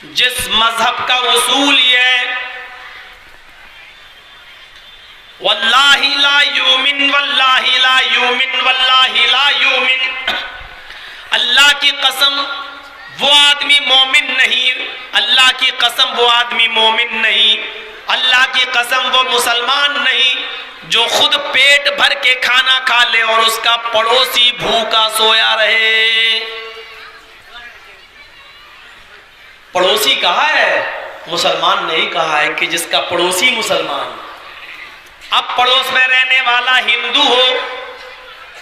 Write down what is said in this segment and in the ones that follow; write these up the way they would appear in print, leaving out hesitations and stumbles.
जिस मजहब का उसूल ये है वल्लाहि ला युमिन वल्लाहि ला युमिन वल्लाहि ला युमिन, अल्लाह की कसम वो आदमी मोमिन नहीं, अल्लाह की कसम वो आदमी मोमिन नहीं, अल्लाह की कसम वो मुसलमान नहीं जो खुद पेट भर के खाना खा ले और उसका पड़ोसी भूखा सोया रहे। पड़ोसी कहा है, मुसलमान नहीं कहा है कि जिसका पड़ोसी मुसलमान। अब पड़ोस में रहने वाला हिंदू हो,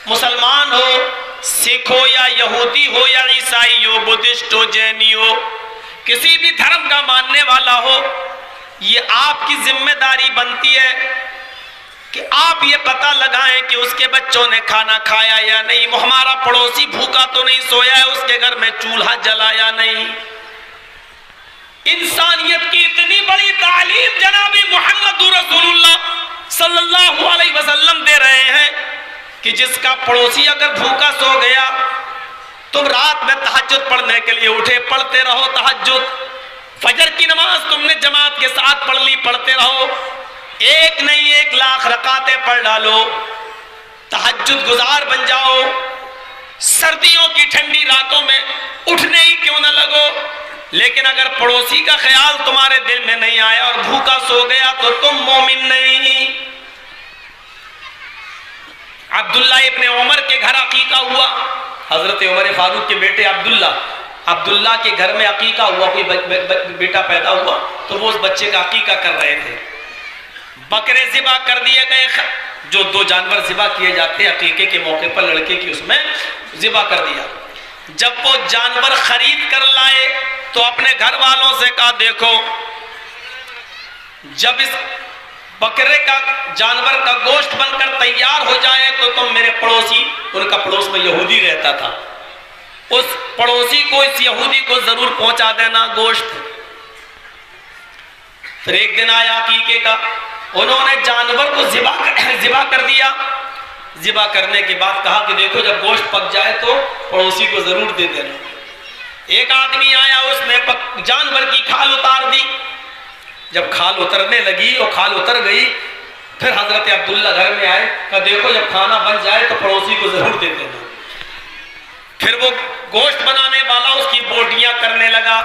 मुसलमान हो, सिख हो या यहूदी हो या ईसाई हो, बुद्धिस्ट हो, जैनी हो, किसी भी धर्म का मानने वाला हो, ये आपकी जिम्मेदारी बनती है कि आप ये पता लगाएं कि उसके बच्चों ने खाना खाया या नहीं, वो हमारा पड़ोसी भूखा तो नहीं सोया है, उसके घर में चूल्हा जला या नहीं। इंसानियत की इतनी बड़ी तालीम जनाबी मोहम्मद रसूलुल्लाह सल्लल्लाहु अलैहि वसल्लम दे रहे हैं कि जिसका पड़ोसी अगर भूखा सो गया, तुम रात में तहज्जुद पढ़ने के लिए उठे, पढ़ते रहो तहज्जुद, फजर की नमाज तुमने जमात के साथ पढ़ ली, पढ़ते रहो, एक नहीं 1 लाख रकातें पढ़ डालो, तहज्जुद गुजार बन जाओ, सर्दियों की ठंडी रातों में उठने ही क्यों न लगो। लेकिन अगर पड़ोसी का ख्याल तुम्हारे दिल में नहीं आया और भूखा सो गया तो तुम मोमिन नहीं। अब्दुल्ला इब्ने उमर के घर अकीका हुआ, हजरत उमर फारूक के बेटे अब्दुल्ला के घर में अकीका हुआ, कोई बेटा पैदा हुआ तो वो उस बच्चे का अकीका कर रहे थे। बकरे ज़िबा कर दिए गए, जो 2 जानवर ज़िबा किए जाते हैं अकीके के मौके पर लड़के की, उसमें ज़िबा कर दिया। जब वो जानवर खरीद कर लाए तो अपने घर वालों से कहा, देखो जब इस बकरे का जानवर का गोश्त बनकर तैयार हो जाए तो तुम मेरे पड़ोसी, उनका पड़ोस में यहूदी रहता था, उस पड़ोसी को, इस यहूदी को जरूर पहुंचा देना गोश्त। फिर एक दिन आया अकीके का, उन्होंने जानवर को ज़िबा कर दिया। ज़िबा करने के बाद कहा कि देखो जब गोश्त पक जाए तो पड़ोसी को जरूर दे देना। एक आदमी आया, उसने जानवर की खाल उतार दी। जब खाल उतरने लगी और खाल उतर गई, फिर हजरत अब्दुल्ला घर में आए, कहा देखो जब खाना बन जाए तो पड़ोसी को जरूर दे देना। फिर वो गोश्त बनाने वाला उसकी बोटियां करने लगा,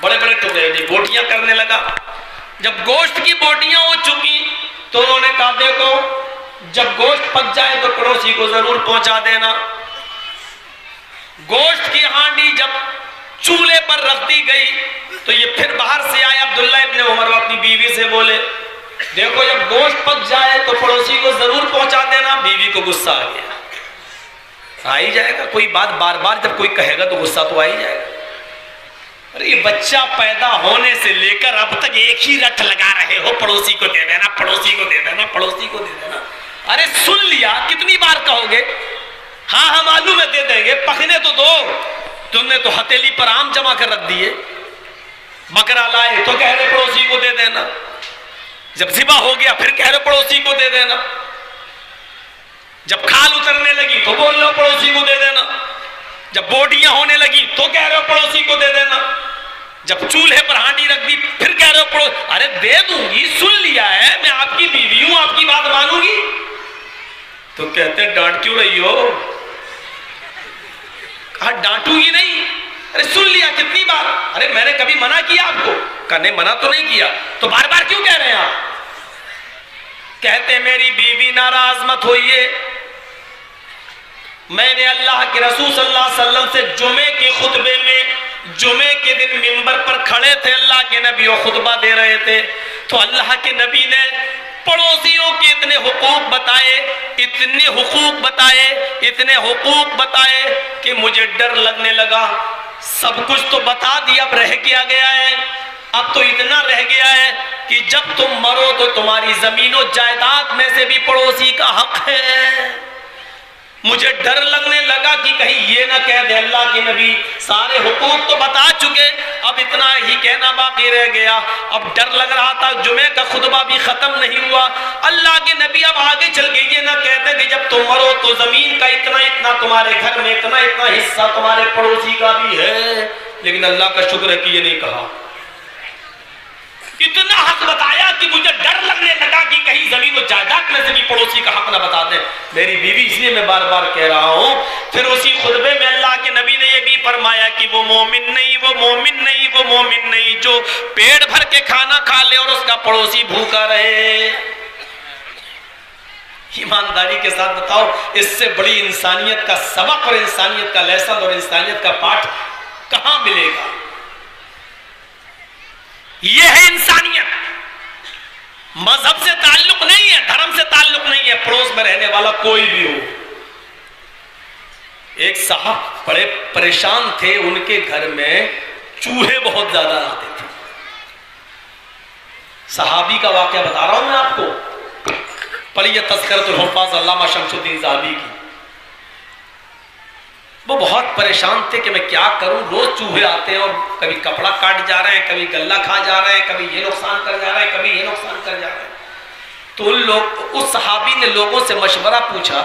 बड़े बड़े टुकड़े की बोटियां करने लगा। जब गोश्त की बोटियां हो चुकी तो उन्होंने कहा देखो जब गोश्त पक जाए तो पड़ोसी को जरूर पहुंचा देना। गोश्त की हांडी जब चूल्हे पर रख दी गई तो ये फिर बाहर से आए अब्दुल्ला इब्ने उमर अपनी बीवी से बोले, देखो जब गोश्त पक जाए तो पड़ोसी को जरूर पहुंचा देना। बीवी को गुस्सा आ गया, आ ही जाएगा, कोई बात बार बार जब कोई कहेगा तो गुस्सा तो आ ही जाएगा। अरे ये बच्चा पैदा होने से लेकर अब तक एक ही रट लगा रहे हो, पड़ोसी को दे देना, पड़ोसी को दे देना, पड़ोसी को दे देना। अरे सुन लिया, कितनी बार कहोगे? हाँ हाँ मालूम है दे देंगे, पकने तो दो। तुमने तो हथेली पर आम जमा कर रख दिए। बकरा लाए तो कह रहे पड़ोसी को दे देना, जब ज़िबा हो गया फिर कह रहे पड़ोसी को दे देना, जब खाल उतरने लगी तो बोल रहे पड़ोसी को दे देना, जब बोटियां होने लगी तो कह रहे हो पड़ोसी को दे देना, जब चूल्हे पर हांडी रख दी फिर कह रहे हो पड़ोस। अरे दे दूंगी, सुन लिया है, मैं आपकी बीवी हूं, आपकी बात मानूंगी। तो कहते डांट क्यों रही हो? कहा डांटूंगी नहीं। अरे सुन लिया कितनी बार? अरे मैंने कभी मना किया आपको? कहने मना तो नहीं किया, तो बार बार क्यों कह रहे हैं आप? कहते मेरी बीवी नाराज मत होइए, मैंने अल्लाह के रसूल सल्लल्लाहु अलैहि वसल्लम से जुमे के खुतबे में, जुमे के दिन मिंबर पर खड़े थे अल्लाह के नबी और खुतबा दे रहे थे, तो अल्लाह के नबी ने पड़ोसियों के इतने हुकूक बताए, इतने हुकूक बताए, इतने हुकूक बताए कि मुझे डर लगने लगा। सब कुछ तो बता दिया, अब रह क्या गया है? अब तो इतना रह गया है कि जब तुम मरो तो तुम्हारी जमीनों जायदाद में से भी पड़ोसी का हक है। मुझे डर लगने लगा कि कहीं ये ना कह दे अल्लाह के नबी सारे हुकूक तो बता चुके, अब इतना ही कहना बाकी रह गया। अब डर लग रहा था, जुमे का खुतबा भी खत्म नहीं हुआ, अल्लाह के नबी अब आगे चल के ये ना कहते कि जब तुम मरो तो जमीन का इतना इतना तुम्हारे घर में इतना इतना हिस्सा तुम्हारे पड़ोसी का भी है। लेकिन अल्लाह का शुक्र है कि ये नहीं कहा। इतना हक बताया कि मुझे डर लगने लगा कि कहीं जमीन व जायदाद में से भी पड़ोसी का हक न बता दे मेरी बीवी। इसलिए मैं बार बार कह रहा हूं। फिर उसी खुतबे में अल्लाह के नबी ने यह भी फरमाया कि वो मोमिन नहीं, वो मोमिन नहीं, वो मोमिन नहीं जो पेट भर के खाना खा ले और उसका पड़ोसी भूखा रहे। ईमानदारी के साथ बताओ, इससे बड़ी इंसानियत का सबक और इंसानियत का लेसन और इंसानियत का पाठ कहां मिलेगा? यह है इंसानियत। मजहब से ताल्लुक नहीं है, धर्म से ताल्लुक नहीं है, पड़ोस में रहने वाला कोई भी हो। एक साहब बड़े परेशान थे, उनके घर में चूहे बहुत ज्यादा आते थे। सहाबी का वाकया बता रहा हूं मैं आपको, पढ़िए तज़किरतुल हुफ़ाज़ अल्लामा शमसुद्दीन ज़हाबी की। वो बहुत परेशान थे कि मैं क्या करूं, रोज चूहे आते हैं और कभी कपड़ा काट जा रहे हैं, कभी गल्ला खा जा रहे हैं, कभी ये नुकसान कर जा रहे हैं, कभी ये नुकसान कर जा रहे हैं। तो उस सहाबी ने लोगों से मशवरा पूछा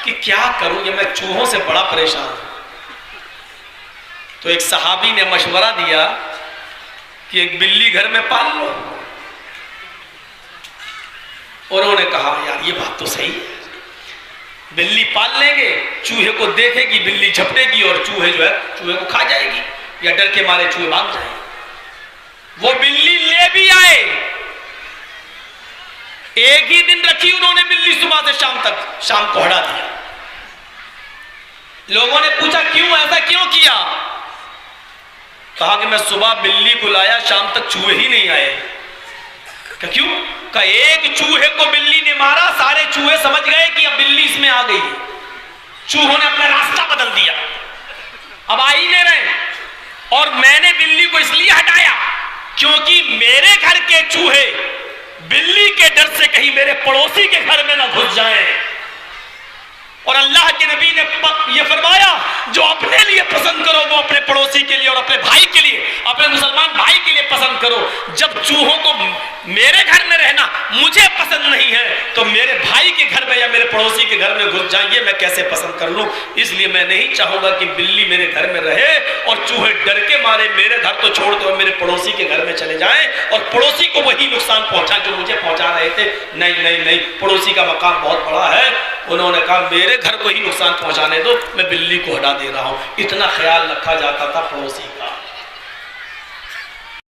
कि क्या करूं, ये मैं चूहों से बड़ा परेशान हूं। तो एक सहाबी ने मशवरा दिया कि एक बिल्ली घर में पाल लो। उन्होंने कहा यार ये बात तो सही है, बिल्ली पाल लेंगे, चूहे को देखेगी, बिल्ली झपटेगी और चूहे जो है चूहे को खा जाएगी या डर के मारे चूहे भाग जाएंगे। वो बिल्ली ले भी आए, एक ही दिन रखी उन्होंने बिल्ली, सुबह से शाम तक, शाम को हटा दिया। लोगों ने पूछा क्यों, ऐसा क्यों किया? कहा कि मैं सुबह बिल्ली को लाया, शाम तक चूहे ही नहीं आए। क्यों? का एक चूहे को बिल्ली ने मारा, सारे चूहे समझ गए कि अब बिल्ली इसमें आ गई। चूहों ने अपना रास्ता बदल दिया, अब आ ही नहीं रहे। और मैंने बिल्ली को इसलिए हटाया क्योंकि मेरे घर के चूहे बिल्ली के डर से कहीं मेरे पड़ोसी के घर में ना घुस जाएं। और अल्लाह के नबी ने ये फरमाया जो अपने लिए पसंद करो वो अपने पड़ोसी के लिए और अपने भाई के लिए, अपने मुसलमान भाई के लिए पसंद करो। जब चूहों को मेरे घर में रहना मुझे पसंद नहीं है तो मेरे भाई के घर में या मेरे पड़ोसी के घर में घुस जाए, ये मैं कैसे पसंद कर लूं? इसलिए मैं नहीं चाहूंगा कि बिल्ली मेरे घर में रहे और चूहे डर के मारे मेरे घर तो छोड़ दो मेरे पड़ोसी के घर में चले जाएं और पड़ोसी को वही नुकसान पहुंचा जो मुझे पहुंचा रहे थे। नहीं नहीं नहीं, पड़ोसी का मकाम बहुत बड़ा है। उन्होंने कहा मेरे घर को ही नुकसान पहुंचाने दो, मैं बिल्ली को हटा दे रहा हूं। इतना ख्याल रखा जाता था पड़ोसी का।